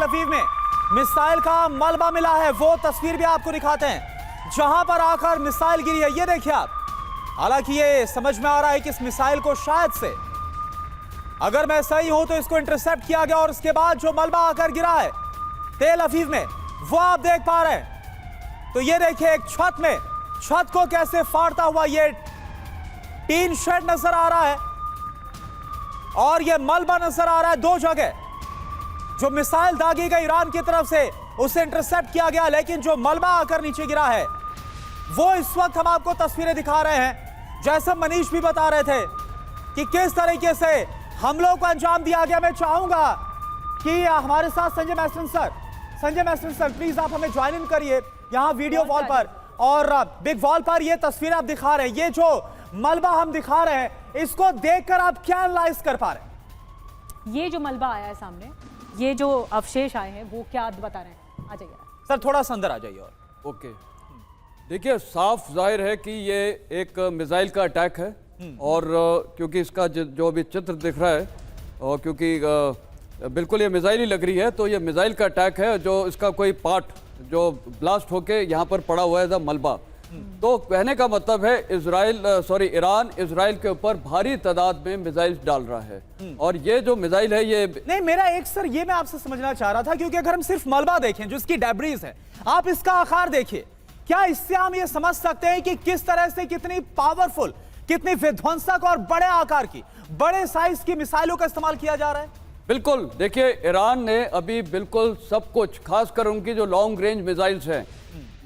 अवीव में मिसाइल का मलबा मिला है। वो तस्वीर भी आपको दिखाते हैं जहां पर आकर मिसाइल गिरी है। ये देखिए आप। हालांकि ये समझ में आ रहा है कि इस मिसाइल को शायद से, अगर मैं सही हूं तो इसको इंटरसेप्ट किया गया और उसके बाद जो मलबा आकर गिरा है तेल अवीव में, वो आप देख पा रहे हैं। तो ये देखिए एक छत को कैसे फाड़ता हुआ ये टीन शेड नजर आ रहा है और ये मलबा नजर आ रहा है। दो जगह जो मिसाइल दागी गई ईरान की तरफ से उसे इंटरसेप्ट किया गया, लेकिन जो मलबा आकर नीचे गिरा है वो इस वक्त हम आपको तस्वीरें दिखा रहे हैं। जैसे मनीष भी बता रहे थे कि किस तरीके से हमलों को अंजाम दिया गया। मैं चाहूंगा कि हमारे साथ संजय मैस्टन सर प्लीज आप हमें ज्वाइन इन करिए यहां वीडियो वॉल पर और बिग वॉल पर ये तस्वीरें आप दिखा रहे हैं। ये जो मलबा हम दिखा रहे हैं, इसको देखकर आप क्या एनालाइज कर पा रहे हैं? ये जो मलबा आया है सामने, ये जो अवशेष आए हैं, वो क्या बता रहे हैं? आ जाइए सर, थोड़ा सा अंदर आ जाइए। और ओके, देखिए साफ जाहिर है कि ये एक मिसाइल का अटैक है और क्योंकि इसका जो भी चित्र दिख रहा है और क्योंकि बिल्कुल ये मिसाइल ही लग रही है, तो ये मिसाइल का अटैक है जो इसका कोई पार्ट जो ब्लास्ट होके यहाँ पर पड़ा हुआ है मलबा। तो कहने का मतलब है ईरान इजराइल के ऊपर भारी तादाद में मिसाइल डाल रहा है और ये जो मिसाइल है ये नहीं, मेरा एक सर ये मैं आपसे समझना चाह रहा था, क्योंकि अगर हम सिर्फ मलबा देखें जो इसकी डेब्रीज है, आप इसका आकार देखिए, क्या इससे हम ये समझ सकते हैं कि किस तरह से कितनी पावरफुल, कितनी विध्वंसक और बड़े आकार की, बड़े साइज की मिसाइलों का इस्तेमाल किया जा रहा है? बिल्कुल, देखिए ईरान ने अभी बिल्कुल सब कुछ, खासकर उनकी जो लॉन्ग रेंज मिसाइल्स हैं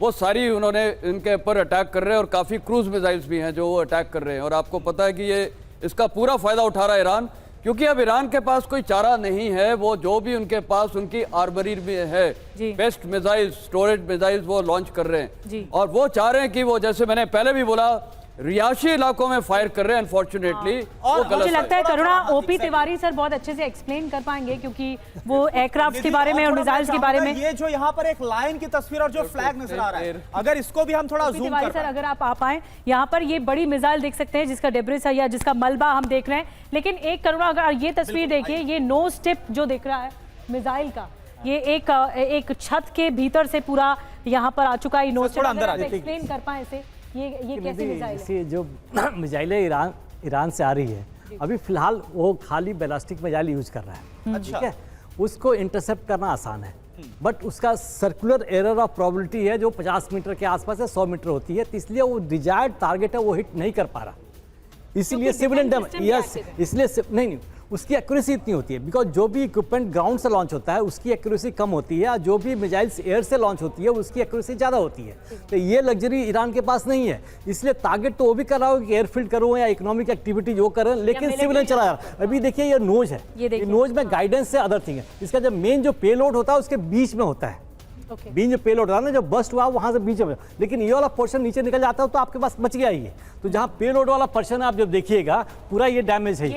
वो सारी उन्होंने इनके ऊपर अटैक कर रहे हैं और काफ़ी क्रूज मिसाइल्स भी हैं जो वो अटैक कर रहे हैं। और आपको पता है कि ये इसका पूरा फायदा उठा रहा है ईरान, क्योंकि अब ईरान के पास कोई चारा नहीं है। वो जो भी उनके पास उनकी आर्मरी में है, बेस्ट मिसाइल, स्टोरेज मिसाइल्स वो लॉन्च कर रहे हैं और वो चाह रहे हैं कि वो, जैसे मैंने पहले भी बोला, रिहायशी इलाकों में फायर कर रहे हैं अनफॉर्चुनेटली। और मुझे लगता है करुणा ओपी तिवारी सर बहुत अच्छे से एक्सप्लेन कर पाएंगे, क्योंकि वो एयरक्राफ्ट के बारे में और मिसाइल्स के बारे में। ये जो यहाँ पर एक लाइन की तस्वीर और जो फ्लैग नजर आ रहा है, अगर इसको भी हम थोड़ा जूम कर सर, अगर आप आ पाए यहाँ पर, ये बड़ी मिसाइल देख सकते हैं जिसका डेब्रिस है या जिसका मलबा हम देख रहे हैं। लेकिन एक करुणा, अगर ये तस्वीर देखिए, ये नोज टिप जो दिख रहा है मिसाइल का, ये एक छत के भीतर से पूरा यहाँ पर आ चुका है। नोज टिप एक्सप्लेन कर पाए इसे, ये कैसी मिसाइल है? जो मिसाइल है ईरान से आ रही है, अभी फिलहाल वो खाली बैलिस्टिक मिसाइल यूज कर रहा है, ठीक है। उसको इंटरसेप्ट करना आसान है, बट उसका सर्कुलर एरर ऑफ प्रोबेबिलिटी है जो 50 मीटर के आसपास है, 100 मीटर होती है, तो इसलिए वो डिजायर्ड टारगेट है वो हिट नहीं कर पा रहा। इसीलिए सिविलियन यस, इसलिए नहीं, उसकी एक्यूरेसी इतनी होती है, बिकॉज जो भी इक्विपमेंट ग्राउंड से लॉन्च होता है उसकी एक्यूरेसी कम होती है और जो भी मिसाइल्स एयर से लॉन्च होती है उसकी एक्यूरेसी ज़्यादा होती है। तो ये लग्जरी ईरान के पास नहीं है, इसलिए टारगेट तो वो भी कर रहा हो कि एयरफील्ड करूँ या इकोनॉमिक एक्टिविटी जो करें, लेकिन सिविलियन चला रहा है। अभी देखिए ये नोज है, ये नोज में गाइडेंस से अदर थिंग है। इसका जब मेन जो पेलोड होता है उसके बीच में होता है, बीच जो पेलोड होता है ना, जो बस्ट हुआ वहां से बीच में, लेकिन ये वाला पोर्शन नीचे निकल जाता है तो आपके पास बच गया ही। तो जहां पेलोड वाला पोर्शन आप जब देखिएगा पूरा ये डैमेज है,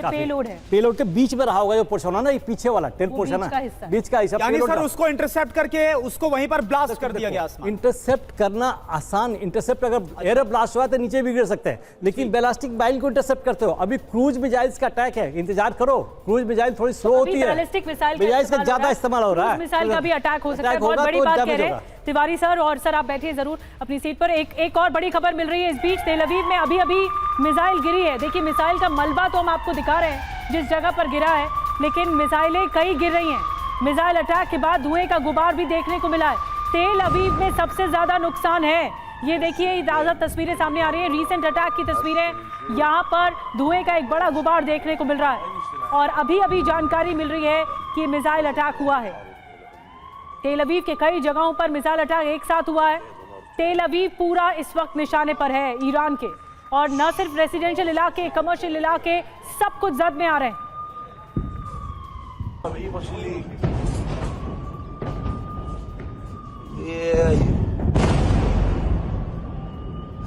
पेलोड के बीच में रहा होगा जो पोर्शन है ना, ये पीछे वाला टेल पोर्शन है, बीच का हिस्सा, यानी सर उसको इंटरसेप्ट करके उसको वहीं पर ब्लास्ट कर दिया गया। इंटरसेप्ट करना आसान, इंटरसेप्ट अगर एयर ब्लास्ट हुआ तो नीचे भी गिर सकते हैं, लेकिन बैलिस्टिक मिसाइल को इंटरसेप्ट करते हो। अभी क्रूज मिसाइल्स का अटैक है, इंतजार करो, क्रूज मिसाइल थोड़ी स्लो होती है, मिसाइल का ज्यादा इस्तेमाल हो रहा है, मिसाइल का भी अटैक हो सकता है। बहुत बड़ी बात कह रहे हैं तिवारी सर, और सर आप बैठिए जरूर अपनी सीट पर। एक और बड़ी खबर मिल रही है इस बीच, तेल अवीव में अभी मिसाइल गिरी है। देखिए मिसाइल का मलबा तो हम आपको दिखा रहे हैं जिस जगह पर गिरा है, लेकिन मिसाइलें कई गिर रही हैं। मिसाइल अटैक के बाद धुएं का गुबार भी देखने को मिला है। तेल अवीव में सबसे ज्यादा नुकसान है। ये देखिए ताज़ा तस्वीरें सामने आ रही है, रीसेंट अटैक की तस्वीरें। यहाँ पर धुएं का एक बड़ा गुबार देखने को मिल रहा है और अभी जानकारी मिल रही है कि मिसाइल अटैक हुआ है। तेल अवीव के कई जगहों पर मिसाइल अटैक एक साथ हुआ है। तेल अवीव पूरा इस वक्त निशाने पर है ईरान के, और न सिर्फ रेसिडेंशियल इलाके, कमर्शियल इलाके, सब कुछ जद में आ रहे हैं।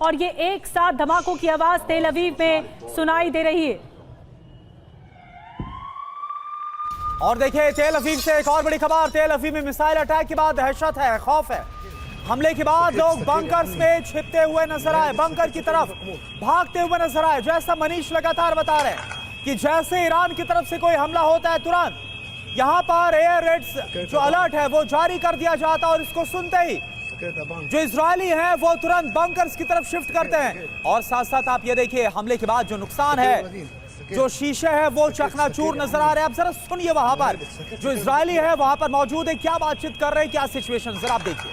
और ये एक साथ धमाकों की आवाज तेल अवीव में सुनाई दे रही है। और देखिए तेल अवीव से एक और बड़ी खबर। तेल अवीव में मिसाइल अटैक के बाद दहशत है, खौफ है। हमले के बाद लोग बंकर्स में छिपते हुए नजर आए, बंकर की तरफ भागते हुए नजर आए। जैसा मनीष लगातार बता रहे हैं कि जैसे ईरान की तरफ से कोई हमला होता है तुरंत यहां पर एयर रेड्स जो अलर्ट है वो जारी कर दिया जाता है और इसको सुनते ही जो इजरायली हैं वो तुरंत बंकर्स की तरफ शिफ्ट करते हैं। और साथ साथ आप ये देखिए हमले के बाद जो नुकसान है, जो शीशे है वो चकनाचूर नजर आ रहे हैं। आप जरा सुनिए वहां पर जो इजरायली है वहां पर मौजूद है, क्या बातचीत कर रहे हैं, क्या सिचुएशन, जरा आप देखिए।